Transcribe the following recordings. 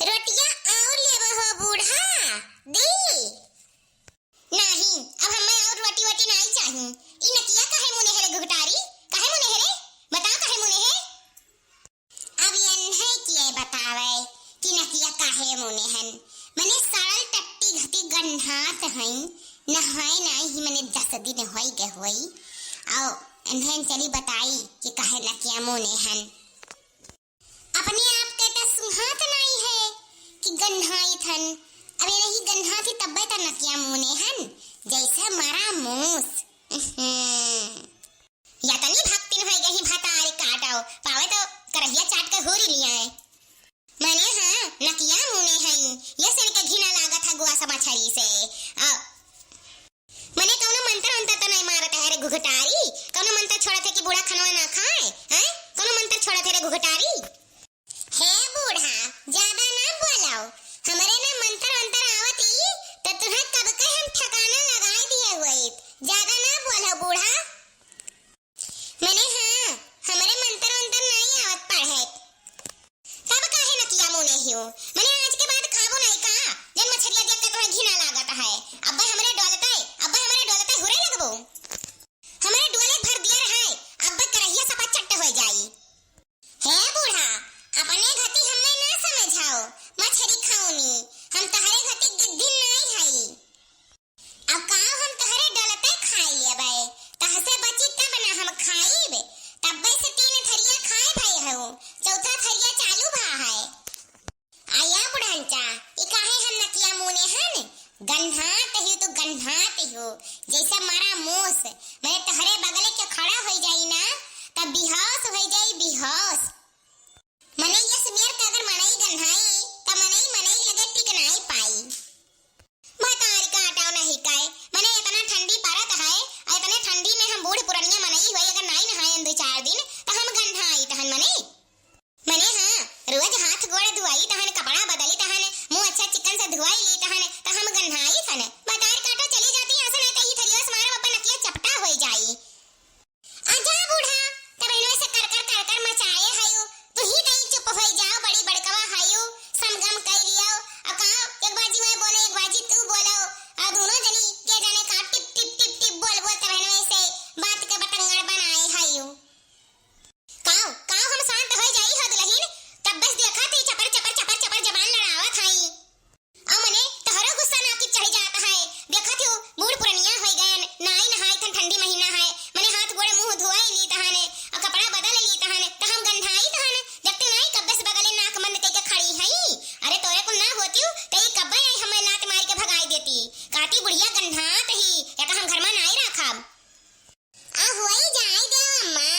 रोटियां और लेबो हो बूढ़ा दी नहीं। अब हमें और रोटी वोटी नहीं चाहिए। ई नकिया काहे मुने है रे घुघटारी, काहे मुने है रे, बता काहे मुने है। अब ये नहीं किए बतावे कि नकिया काहे मुने हन। मने सड़ल टट्टी घटी गन्हात हई नहाए नहीं मने 10 दिन होई गे होई आओ इन्हें चली बताई कि काहे नकिया मुने हन। अपने आप के तो सुहात नहीं है कि गन्हाई थन। अबे नहीं गन्हा थी तब तो नकिया मुने हन जैसे मारा मूस। या तो नहीं भागती है गही भाता अरे काटाओ पावे तो करहिया चाट के होरी लिया है। मैंने हाँ नकिया मुने हई ये से के घिना लागत है गुआ सब मछली से। मैंने कौनो मंत्र अंतर तो नहीं मारत है रे घुघटारी, कौनो मंत्र छोड़ा थे कि बूढ़ा खनवा ना खाए हैं, कौनो मंत्र छोड़ा थे रे घुघटारी। हे बूढ़ा ज्यादा ना बोलाओ, हमारे ना मंत्र अंतर आवती तो तुम्हें कब के हम ठिकाना लगाए दिए हुए। ज्यादा ना बोलो बूढ़ा। मैंने हाँ हमारे मंत्र अंतर नहीं आवत पढ़े तब काहे नकिया मुने हियो। मैंने आज के बाद खाबो नहीं का जन मछलिया देख के तुम्हें घिना लागत है। अब्बा हमरे डोलते हुरे लगबो, हमारे डोले भर दिया रहे अब्बा करहिया सपा चट्ट हो जाई। हे बूढ़ा अपने घटी हमें ना समझाओ, मछली खाऊनी हम तहरे घटी गिद्धी नहीं हई। अब काओ हम तहरे डोलते खाई लेबे तहसे बची तब ना हम खाईब, तब्बे से 3 थरिया खाए भाई हो, चौथा थरिया चालू भा है। आया बुढ़ंचा ई काहे हम नकिया मुने हन गन्हात ही तो गन्हात हो जैसे मारा मूस। मैं तहरे बगले के खड़ा हो जाई ना तब बिहास हो जाई बिहास। मने ये समेर का अगर मनई गन्हाई तब मनई लगे टिक नहीं पाई। बतारी का हटाओ नहीं काए मने इतना ठंडी पड़त है और इतने ठंडी में हम बूढ़ पुरनिया मनई हुई अगर नहीं नहाए 2-4 दिन तो हम गन्हाई तहन मने हाँ रोज हाथ गोड़ धुआई तहन कपड़ा बदली तहन मुंह अच्छा चिकन से धुआई ली तहन तो हम गन्हाई थन। बतार काटो चली जाती ऐसा नहीं तो ई थरिया से मारो अपन नकिया चपटा हो जाई। आजा बूढ़ा तब इनो से कर मचाए हयो तू ही नहीं चुप हो जाओ बड़ी बड़कवा हयो समगम कई लियो। अब कहां एक बाजी मैं बोले एक बाजी तू बोलो और दोनों जनी के जाने का टिप बोल तब इनो से बात के बटंगड़ बनाए हयो। काओ हम शांत हो जाई हो दुल्हन तब बस देखा थी चपर जबान लड़ावत हई। आ मने तहरा गुस्सा ना की चढ़ जाता है देखा थी बूढ़ पुरनिया हो गए नाई नहाई थन ठंडी महीना है मने हाथ गोड़े मुंह धोई ली तहने और कपड़ा बदल ली तहने तो हम गंधाई तहने जब तू नहीं कब्बे से बगले नाक बंद करके खड़ी हई। अरे तोरे को ना होती तो ई कब्बे नहीं हमें लात मार के भगाई देती काटी बुढ़िया गंधात ही या हम घर में नहीं रखब। आ होई जाई दे अम्मा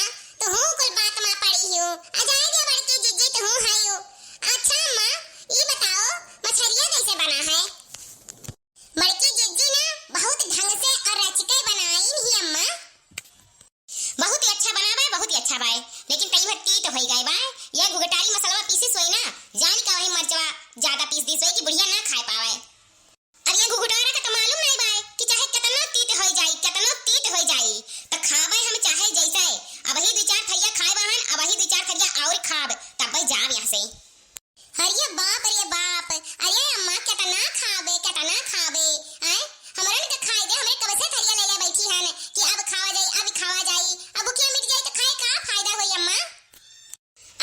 तो हूं कुल बात में पड़ी हो आ जाई दे बड़की जिज्जी तो हूं हयो। अच्छा अम्मा ई बताओ मछलियां कैसे बना है। बड़की जिज्जी ना बहुत ढंग से और रच के बनाई ही अम्मा। बहुत ही अच्छा बनावे बहुत ही अच्छा बाय लेकिन कई बार तीत हो गई बाय ये घुघटारी मसाला पीसी सोई ना जान का वही मरचवा ज्यादा पीस दी सोई कि बुढ़िया ना खाए पावे। अब ये घुघटारा का तो मालूम नहीं बाय कि चाहे कितना तीत हो जाई तो खावे हम चाहे जैसे अब ही 2-4 थरिया खाए बहन अब ही 2-4 थरिया और खाब तब जाब यहां से। अरे बाप अरे अम्मा कितना खाबे हैं हमरन के खाए दे हमरे कब से थरिया ले बैठी हन कि अब खावा जाई अब भूखिया मिट जाई तो खाए का फायदा होई अम्मा।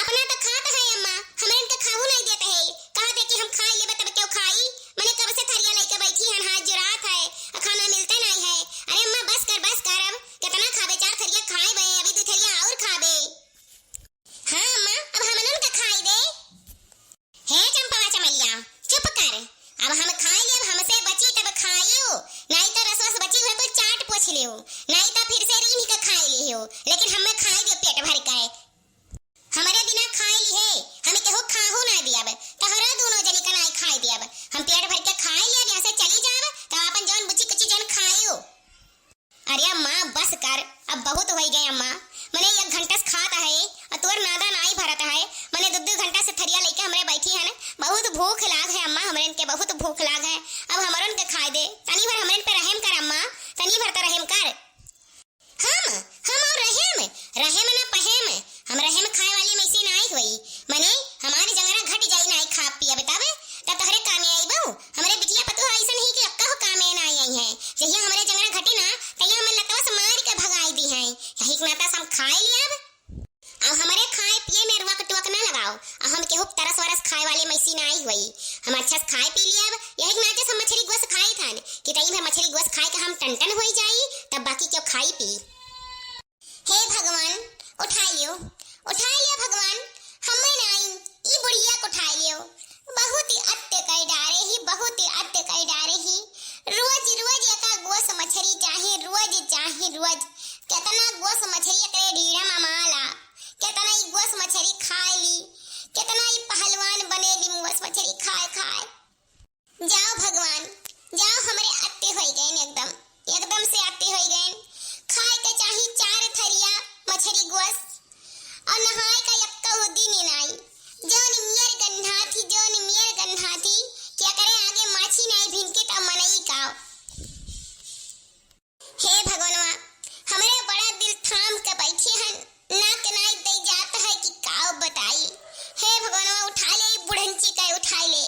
अपना तो खात है अम्मा हमरन के खाहू नहीं देते है कहा दे कि हम खाई लेबे तब क्यों खाई मने कब से थरिया लेके बैठी हन हाथ जुरात है खाना मिलते नहीं है। अरे अम्मा बस कर अब कितना खाबे 4 थरिया खाए बे अभी 2 थरिया और खाबे। हां अम्मा अब हमनन के खाई दे। हे चंपा चमेलिया चुप कर अब हम खाई ले हमसे बची तब खाइयो नहीं तो रसवस बची हुए तो चाट पोछ लियो नहीं तो फिर से रीन के खाई लियो लेकिन हमें खाई दे पेट भर के हमारे बिना खाई ली है हमें केहू खाहू ना दियाब तहरा दोनों जनी का नहीं खाई दियाब हम पेट भर के खाई ले यहां से चली जाब तो अपन जौन बुची कुची जन खाइयो। अरे अम्मा बस कर अब बहुत हो गए अम्मा मने 1 घंटा से खाता है और तोर नादा नहीं भरत है मने 2-2 घंटा से थरिया लेके हमरे बैठी है ना बहुत भूख लाग है अम्मा हमरन के बहुत भूख लाग है अब हमरन के खाए दे तनी भर हमरन पे रहम कर अम्मा तनी भर तो रहम कर। हम और रहम ना पहेम हम रहम खाए वाली में से नहीं हुई मने हमारी जंगरा घट जाई नहीं खा पिया बतावे रस खाए वाले मैसी ना आई हुई। हम अच्छा से खाए पी लिया। यही नाचे हम मछली गोस खाई थन कि तई भर मछली गोस खाए के हम टन हो जाई, तब बाकी क्यों खाई पी। हे भगवान उठा लियो भगवान, हमें नहीं ई बुढ़िया को उठा लियो। बहुत ही अत्य कई डारे ही, बहुत ही अत्य कई डारे ही। रोज रोज एका गोस मछली चाहे, रोज कितना गोस मछली एकरे ढीड़ा ममाला, कितना ई गोस मछली खाए ली, कितना ई पहलवान बने ली गोस मछली खाए। जाओ भगवान जाओ, हमरे अत्ते हो गए एकदम से अत्ते हो गए। खाए के चाही 4 थरिया मछली गोस और नहाए का यक्का दिन नाई। जोन मियर गंधा थी क्या करे आगे माछी नहीं भिनके तब मनई का। हे भगवानवा हमरे बड़ा दिल थाम के बैठे हन, ना के नाई दे जाता है कि काव बताई। हे भगवानवा उठा ले बुढ़ंची का, उठा ले।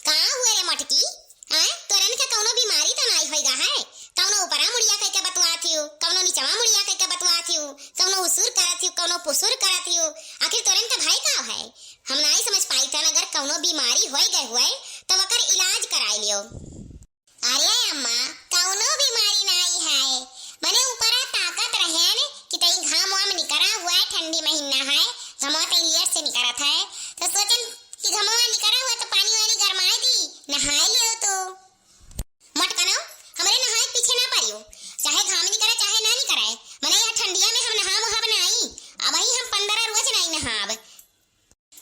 कहाँ हुए रे मटकी, हैं तोरन के कौनो बीमारी तो नहीं होइगा है? कौनो ऊपरा मुड़िया कह के बतवा थियो, कौनो नीचवा मुड़िया कह के बतवा थियो, कौनो उसूर करा थियो, कौनो पुसूर करा थियो। आखिर तोरन का भाई का है? हम नहीं समझ पाई था। अगर कौनो बीमारी होई गए हुए तो वकर इलाज कराई लियो। अरे अम्मा कौनो बीमारी नहीं है, मने ऊपरा ताकत रहे न कि तई घाम वाम निकरा हुआ है, ठंडी महीना है, घमवा तई लेट से निकरत है, तो सोचन कि घमवा निकरा हुआ तो पानी वानी गरमाए दी, नहाए लियो। तो मटकनो हमरे नहाए पीछे ना पड़ियो, चाहे घाम निकरे चाहे ना निकरे। मने यह ठंडिया में हम नहा मुहाब नहीं, अब ही हम 15 रोज नहीं नहाब।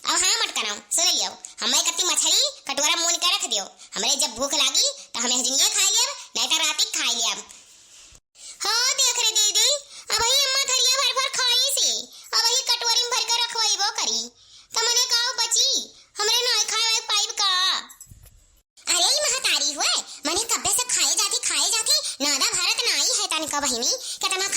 अब हाँ मटकनो सुन लियो, हमें कत्ती मछली कटोरा मुंह निकाल रख दियो। हमरे जब भूख लागी तो हमें हजनिया खा लिया, नहीं तो रात खा लिया। हाँ देख रे दीदी, अब ही अम्मा थरिया भर खाई सी, अब ही कटोरी में भर कर रखवाइबो करी, तो मने काव बची हमरे नहीं खाए पाइब का। अरे ई महतारी हुए, मने कब्बे से खाए जाती नादा भारत नाई है तन का बहिनी, कितना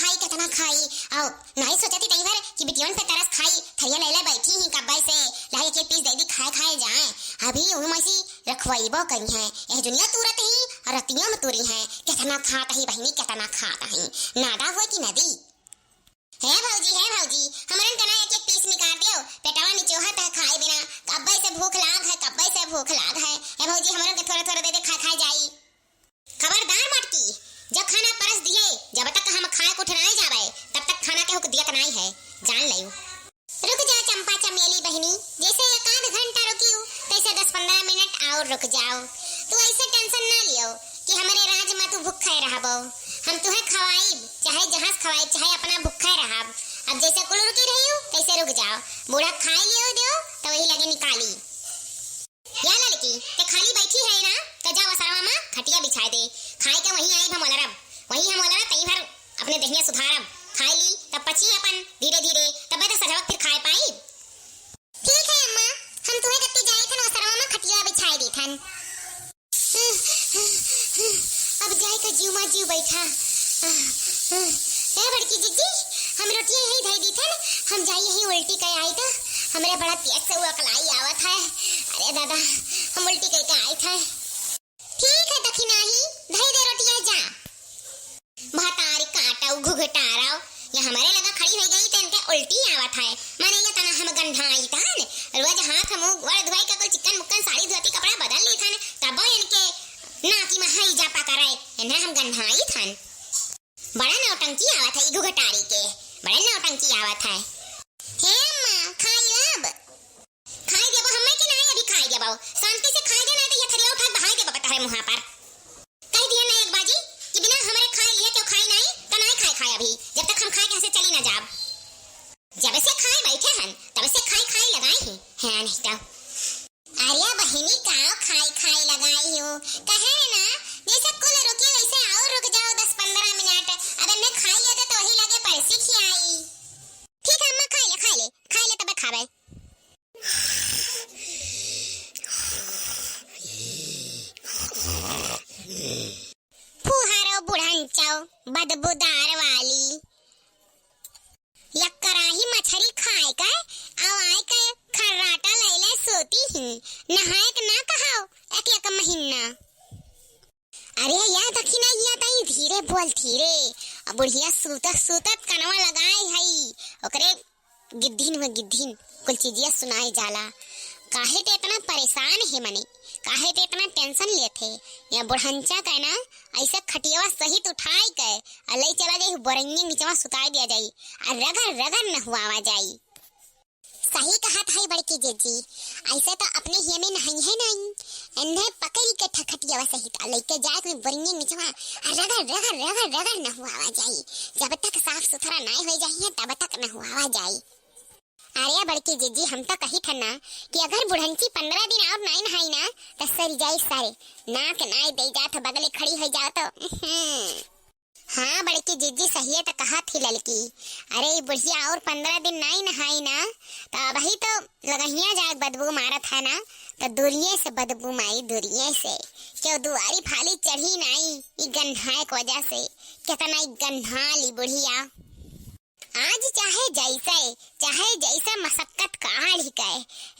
खाई आओ नहीं सोचती तई भर कि बिटियों पे तरस खाई थरिया लेले बैठी ही कब्बे से लाए के पीस दे दी खाए जाए। अभी उन मसी रखवाइबो करी है, ए दुनिया तुरत ही और रतियों में तुरी है। कितना खाता ही बहिनी, कितना खाता ही, नादा हुए कि नदी। हे भौजी हमरन कना एक पीस निकाल दियो, पेटवा निचोहत है खाए बिना, कब्बे से भूख लाग है। हे भौजी हमरन के थोड़ा दे खा जाई। खबरदार मटकी, जब खाना परस दिए जब तक हम खाए कुछ नहीं जावे तब तक खाना के हुक दियत नहीं है, जान लियो। रुक जा चंपा चमेली बहनी, जैसे 1 घंटा रुकियो तैसे 10-15 मिनट और रुक जाओ। तू ऐसे टेंशन ना लियो कि हमारे राज में तू भूखे रहबो, हम तुहे खवाइब, चाहे जहां खवाइब चाहे अपना भूखे रहब। अब जैसे कुल रुकी रहियो तैसे रुक जाओ, बूढ़ा खाए लियो दियो तो वही लगे निकाली। या लड़की ते खाली बैठी है ना, तो जा वसरवा में खटिया बिछा दे, खाए के वहीं आई हम ओलरब तई भर अपने देहिया सुधारब, खाई ली तब पची अपन धीरे तब तो सजवा फिर खाए पाई। ठीक है अम्मा, हम तुम्हें कत्ती जाई थन वसरवा में खटिया बिछाई दी थन। अब जाए का जीव बैठा। ए बड़की जीजी हम रोटियां यही धई दी थन, हम जाई यही उल्टी कई आई तो हमरे बड़ा तेज से उकलाई आवत है। अरे दादा हम उल्टी करके आई थे। ठीक है दखिना ही धई दे रोटियां जा। भातारी काटाऊ घुघटाराव या हमारे लगा खड़ी हो गई तन के उल्टी आवत है। माने ये तना हम गंधाई तन रोज हाथ मुंह गोड़ धोई का कोई चिकन मुक्कन साड़ी धोती कपड़ा बदल ली थन, तब इनके नाकी में हई जा पकड़े इन्हें हम गंधाई थन। बड़ा नौटंकी आवत है घुघटारी के, बड़ा नौटंकी आवत है। हे अम्मा खाई अब खाई देबो, हमें के नहीं अभी खाई देबो, शांति से खाई देना तो ये थरिया उठा बहाई देबो पता है मुंह पर। कह दिया ना एक बाजी कि बिना हमारे खाए लिए क्यों खाई नहीं तो नहीं खाए अभी, जब तक हम खाए कैसे चली ना जाब। जब से खाए बैठे हन तब से खाई लगाई ही है नहीं तो। अरे बहिनी का खाई लगाई हो कहे ना, जैसे कुल रुकी वैसे और रुक जाओ 10-15 मिनट, अगर मैं खाई लेते तो वही लगे परसी खियाई। ठीक है अम्मा खाई ले तब खावे। फुहारो बुढ़ंचाओ बदबूदार वाली यक्कराही मछली खाए का आवाए का खर्राटा लैले सोती ही नहाए के ना कहाओ एक महीना। अरे या दखिना या तई धीरे बोल धीरे, अब बुढ़िया सूतत कनवा लगाए हई ओकरे गिद्धिन कुल चीजिया सुनाई जाला। काहे ते इतना परेशान है मने, काहे ते इतना टेंशन लेथे। या बुढ़ंचा का ना ऐसे खटियावा सहित उठाई के अलई चला जाई बोरंगी नीचवा सुताई दिया जाई और रगड़ रगड़ न हुआवा जाई। सही कहा था बड़की जीजी, ऐसे तो अपने हिये में नहीं है नहीं, इन्हें पकड़ी के खटियावा सहित अलई के जाए कोई बोरंगी नीचवा और रगड़ रगड़ रगड़ रगड़ न हुआवा जाई। जब तक साफ सुथरा नहीं हो जाई तब तक न हुआवा जाई। अरे बड़की जीजी, हम तो कही था ना कि अगर बुढ़ंची 15 दिन और नहीं नहाई ना तो सर जाई सारे नाक नाई दे जात बगले खड़ी हो जाओ तो। हाँ बड़की जीजी सही है तो कहा थी लड़की। अरे बुढ़िया और 15 दिन नहीं नहाई ना तो अब ही तो लगहिया जाग बदबू मारत है ना, तो दूरिये से बदबू माई दूरिये से क्यों दुआरी फाली चढ़ी नहीं ई गन्हाए की वजह से कितना गन्हा ली बुढ़िया। आज चाहे जैसे मशक्कत काढ़ ही के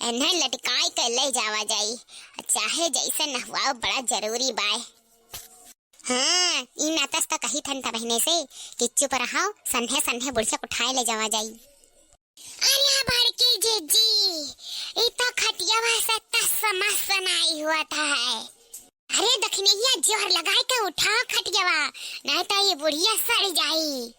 इन्हें लटकाई के ले जावा जाई, चाहे जैसे नहवाओ बड़ा जरूरी बाय। हाँ इन नातस तो कही थन बहने से कि चुप रहो, संधे संधे बुढ़िया उठाए ले जावा जाई। अरे बड़की जीजी, ये तो खटिया वाला समस्या नहीं हुआ था है। अरे दखनिया जोर लगाए के उठाओ खटियावा, नहीं तो ये बुढ़िया सड़ जाई।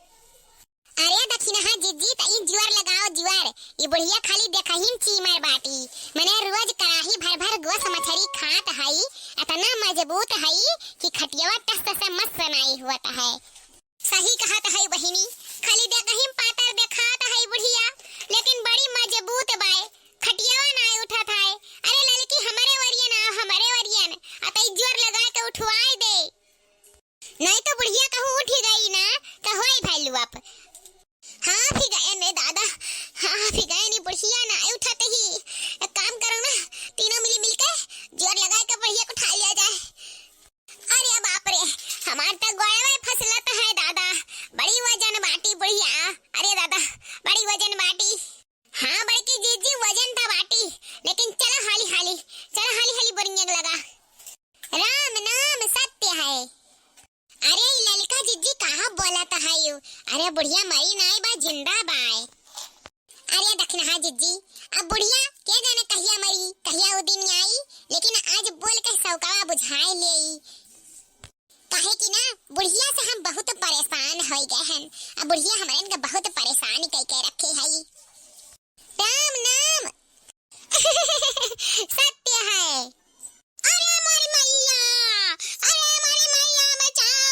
अरे दक्षिणा हाँ जीजी तई जुआर लगाओ जुआर, ये बुढ़िया खाली देखहिन चीमर बाटी मने रोज कड़ाही भर भर गोस मछली खात हई, इतना मजबूत हई कि खटियावा टस से मत सनाई हुआ है। सही कहत हई बहिनी, खाली देखहिन पातर देखात हई बुढ़िया लेकिन बड़ी मजबूत बाय, खटियावा ना उठत है। अरे लड़की हमारे वरियन अतई जोर लगा के उठवाई दे, नहीं तो बुढ़िया कहूँ उठ गई ना तो होई भैलू आप। हाँ भी गए ने दादा, हाँ भी गए नहीं बुढ़िया ना उठाते ही। एक काम करो ना, तीनों मिल के जोर लगा के बुढ़िया को उठा लिया जाए। अरे बाप रे, हमार तो गोयवा फसलत है दादा, बड़ी वजन बाटी बुढ़िया। अरे दादा बड़ी वजन बाटी। हाँ बड़की जीजी वजन था बाटी, लेकिन चलो हाली हाली बुढ़िया लगा। राम नाम सत्य है। अरे ललिका जीजी कहाँ बोला था यू? अरे बुढ़िया मरी नहीं बा, जिंदा बाय। अरे दक्षिणा जीजी, अब बुढ़िया के जाने कहिया मरी कहिया वो दिन आई, लेकिन आज बोल के सौकावा बुझाए ले। कहे कि ना बुढ़िया से हम बहुत परेशान हो गए हैं, अब बुढ़िया हमारे का बहुत परेशान करके रखे है। राम नाम सत्य है। अरे हमारी मैया, अरे हमारी मैया बचाओ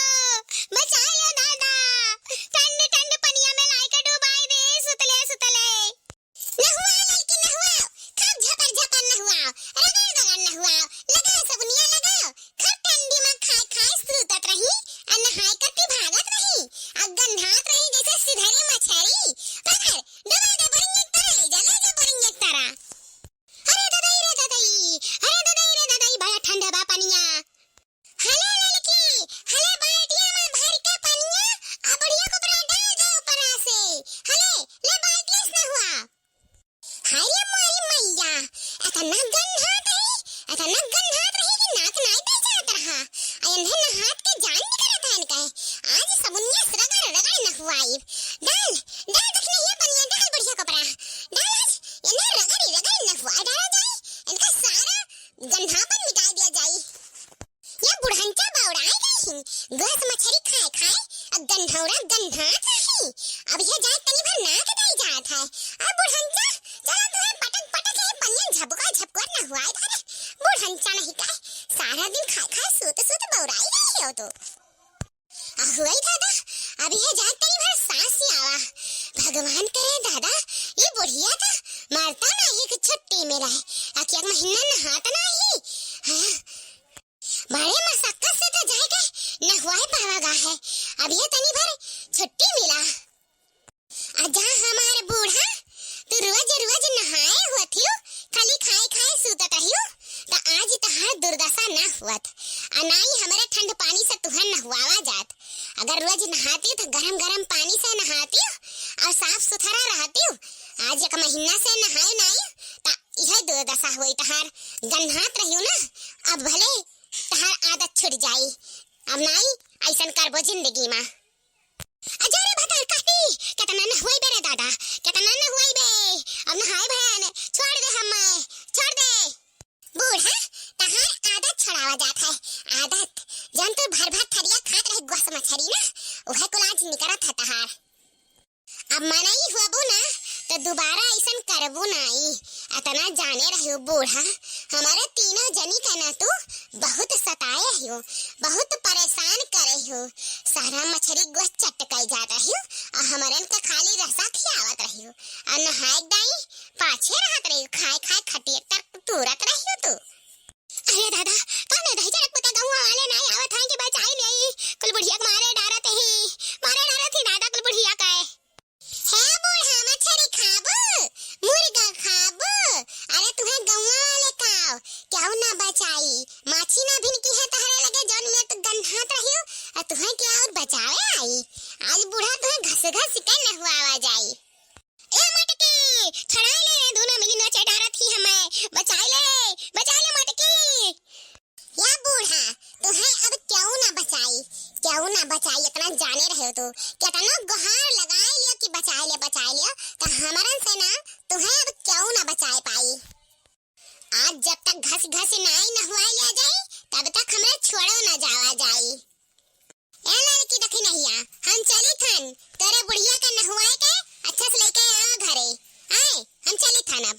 दादा, ठंड ठंड पनिया में लाई के डुबाई दे सुतले नहुआ लड़की नहुआ, खूब झपर नहुआ, रगड़ नहुआ, लगा सबनिया लगाओ, खूब ठंडी में खाए सुतत रही और नहाए करती भागत रही और गंधात रही जैसे सिधरी मछली। पकड़ डुबा दे बरिंग तरह। अरे दादाई बड़ा ठंडा बा पनिया। हले लड़की हले बाल्टिया में भर के पनिया आ बुढ़िया को ऊपर डाल दे ऊपर से। हले ले बाल्टी से ना हुआ। हाय रे मोरी मैया, इतना गंधात रही कि नाक नहीं दे जात रहा। इन्हें नहात के जान निकलत है इनका। आज सबुनिया रगड़ न हुआई। डाल देखने ये पनिया डाल बुढ़िया को ऊपर डाल, इन्हें रगड़ न हुआ डाल जाए, इनका सारा गंधापन मिटा दिया जाए। ये बुढ़ंचा बौड़ाई गई, गोस मछली खाए अब गंधौरा गंधात रही। अब ये जाए तनी भर नाक दे जात है। अब बुढ़ंचा चला तुम्हें पटक ये पनिया झपका न हुआ है। बुढ़ंचा नहीं का सारा दिन खाए सूत बौड़ाई गई हो तो। हुई दादा, अब ये जाए तनी भर सांस ही आवा। भगवान करे दादा ये बुढ़िया था मरता नहीं कि छुट्टी में रहे, आखिर एक महीना नहाता नहीं। हाँ बड़े मशक्कत से तो जाएगा नहवाए पावागा है, अब ये तनी भर छुट्टी मिला। आजा हमारे बूढ़ा तू रोज नहाए हुआ थियो, खाली खाए सूतत रहियो, तो आज तहार दुर्दशा न हुआत और ना ही हमारे ठंड पानी से तुहर नहवावा जात। अगर रोज नहाती तो गरम पानी से नहाती और साफ सुथरा रहती। आज एक महीना से नहाए नहीं तो यह दुर्दशा हुई तहार, गंधात रहियो ना। अब भले तहार आदत छूट जाई, अब नहीं ऐसा करबो जिंदगी में। अजरे भतर काटी कितना नहवाई बे रे दादा, कितना नहवाई बे, अब नहाए बहन छोड़ दे, हम छोड़ दे। आ जात है आदत। जन तो भर भर थरिया खात रही गोस मछरी ना, उहे कुल आज निकरत है तहार। अब मनाई हुआबू ना तो दोबारा ऐसन करबू नहीं। अतना जाने रहियो बूढ़ा, हमारे तीनों जनी का ना तू बहुत सताए हो, बहुत परेशान करे हो। सारा मछली गोस चटकाई जात रहियो और हमारे का खाली रसा खियावत रहियो और नहाए दाई पाछे रहत रहियो, खाए खाए खटिया तक तुरत रहियो तू। अरे दादा काने दही जरक पता गहुआ वाले नहीं आवत हैं कि बचाई नहीं, कुल बुढ़िया के मारे डारत ही दादा कुल बुढ़िया का है बूढ़ा। मछली खाबो, मुर्गा खाबो, अरे तुम्हें गौवा वाले खाओ क्यों ना बचाई। माछी ना भिन की है तहरे लगे जौन में तो गन्हात रहियो और तुम्हें क्या और बचावे आई। आज बूढ़ा तुम्हें घस घस के न हुआ आवाज आई। ए मटकी छड़ा ले, दोनों मिली नचे डारत ही हमें, बचा ले मटकी। या बूढ़ा तुम्हें अब क्यों ना बचाई, इतना जाने रहे हो तो कितना गुहार लगाए लियो कि बचा लियो तो हमारन से ना तुम्हें अब क्यों ना बचाए पाई। आज जब तक घस नाई न हुआ लिया जाए तब तक हमें छोड़ो न जावा जाई। ए लड़की देखी नहीं आ, हम चली थन तेरे बुढ़िया का न हुआ के अच्छा से लेके आ घरे आए, हम चली थन। अब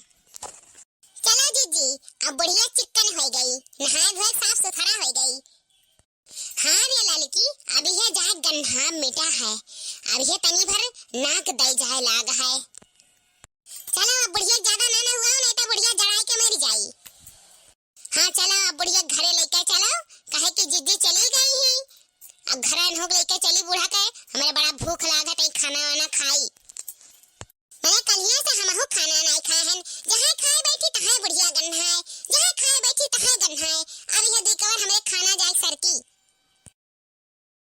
चलो जीजी, अब बुढ़िया चिकन हो गई, नहाए धोए साफ सुथरा हो गई। हाँ रे लड़की, अभी ये जाए गन्हा मिटा है, अब ये तनी भर नाक दई जाए लाग है। चलो अब बुढ़िया ज्यादा ना हुआ नहीं तो बुढ़िया जड़ाई के मर जाई। हाँ चलो अब बुढ़िया घरे लेके चलो, कहे कि जिद्दी चली गई है। अब घर अनहोग लेके चली बूढ़ा के, हमारे बड़ा भूख लागत है, खाना वाना खाई।